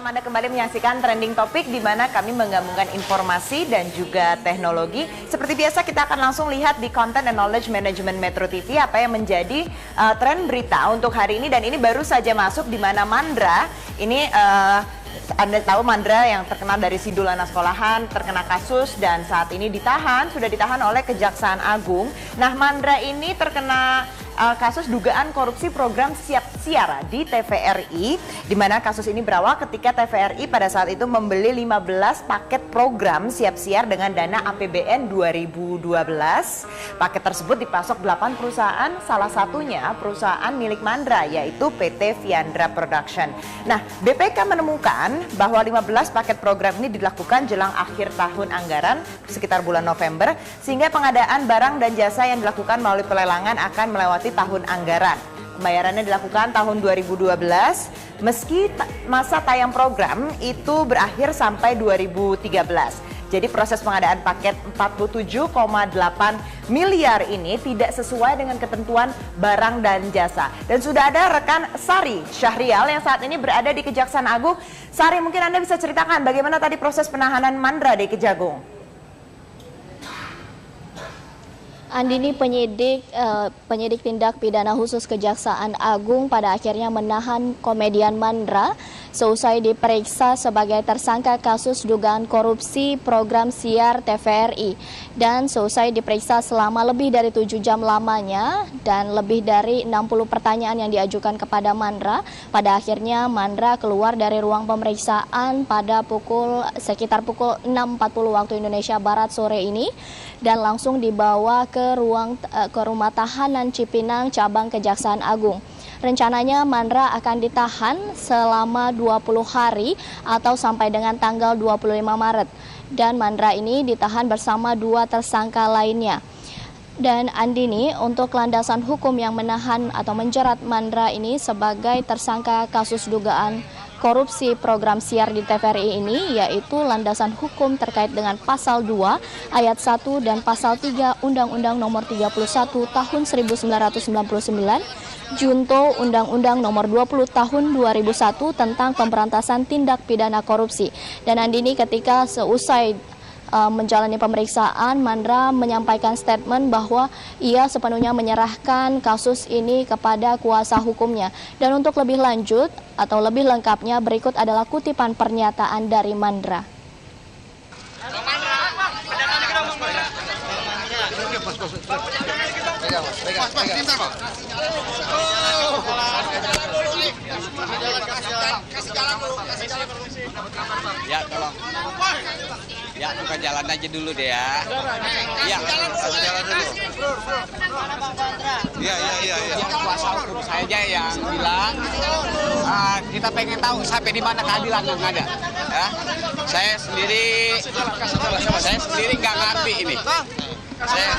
malam Anda kembali menyaksikan Trending Topic di mana kami menggabungkan informasi dan juga teknologi. Seperti biasa kita akan langsung lihat di Content and Knowledge Management Metro TV apa yang menjadi tren berita untuk hari ini, dan ini baru saja masuk di mana Mandra ini Anda tahu Mandra yang terkenal dari sidul anak sekolahan terkena kasus dan saat ini sudah ditahan oleh Kejaksaan Agung. Nah, Mandra ini terkena kasus dugaan korupsi program Siap Siar di TVRI, di mana kasus ini berawal ketika TVRI pada saat itu membeli 15 paket program Siap Siar dengan dana APBN 2012. Paket tersebut dipasok 8 perusahaan, salah satunya perusahaan milik Mandra yaitu PT Viandra Production. Nah, BPK menemukan bahwa 15 paket program ini dilakukan jelang akhir tahun anggaran sekitar bulan November, sehingga pengadaan barang dan jasa yang dilakukan melalui pelelangan akan melewati tahun anggaran. Pembayarannya dilakukan tahun 2012, meski masa tayang program itu berakhir sampai 2013. Jadi proses pengadaan paket 47,8 miliar ini tidak sesuai dengan ketentuan barang dan jasa. Dan sudah ada rekan Sari Syahrial yang saat ini berada di Kejaksaan Agung. Sari, mungkin Anda bisa ceritakan bagaimana tadi proses penahanan Mandra di Kejagung? Andini, penyidik tindak pidana khusus Kejaksaan Agung pada akhirnya menahan komedian Mandra seusai diperiksa sebagai tersangka kasus dugaan korupsi program siar TVRI, dan seusai diperiksa selama lebih dari 7 jam lamanya dan lebih dari 60 pertanyaan yang diajukan kepada Mandra. Pada akhirnya Mandra keluar dari ruang pemeriksaan pada sekitar pukul 6.40 waktu Indonesia Barat sore ini dan langsung dibawa ke rumah tahanan Cipinang cabang Kejaksaan Agung. Rencananya Mandra akan ditahan selama 20 hari atau sampai dengan tanggal 25 Maret. Dan Mandra ini ditahan bersama 2 tersangka lainnya. Dan Andini, untuk landasan hukum yang menahan atau menjerat Mandra ini sebagai tersangka kasus dugaan korupsi program siar di TVRI ini, yaitu landasan hukum terkait dengan pasal 2 ayat 1 dan pasal 3 Undang-Undang Nomor 31 Tahun 1999 Junto Undang-Undang Nomor 20 Tahun 2001 tentang pemberantasan tindak pidana korupsi. Dan Andini, ketika seusai menjalani pemeriksaan, Mandra menyampaikan statement bahwa ia sepenuhnya menyerahkan kasus ini kepada kuasa hukumnya. Dan untuk lebih lanjut atau lebih lengkapnya, berikut adalah kutipan pernyataan dari Mandra. Ya, tolong. Ya, buka jalan aja dulu deh ya. Ya, jalan dulu. Iya. Kuasa hukum saya yang bilang kita pengen tahu sampai di mana keadilan yang ada. Ya, saya sendiri nggak ngerti ini. Saya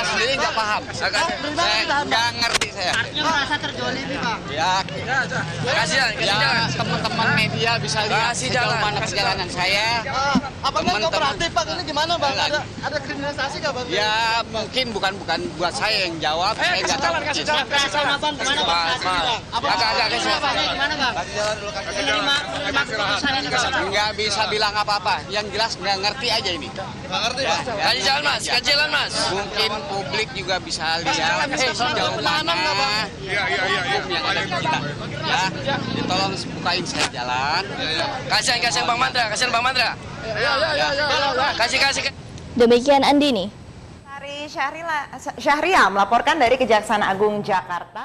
sendiri nggak paham. Saya nggak ngerti saya. Merasa terzolimi, Pak. Ya, teman-teman media bisa lihat sejauh mana perjalanan saya. Apakah kooperatif, Pak? Ini gimana, Bang? Ada kriminalisasi nggak, Bang? Ya, mungkin bukan buat saya yang jawab. Saya nggak tahu. Kasih jalan, Bang. Gimana, Bang? Agak kasih jalan. Gimana, Bang? Menerima keputusan ini, Bang. Nggak bisa bilang apa-apa. Yang jelas nggak ngerti aja ini. Nggak ngerti, Ya, Pak? kasih jalan, Mas. Kasih jalan, Mas. Mungkin publik juga bisa lihat sejauh mana hukum yang ada di kita. Ya, tolong bukain saya jalan. Kasihan Bang Mandra, Kasih. Demikian Andini. Sari Syahrial melaporkan dari Kejaksaan Agung Jakarta.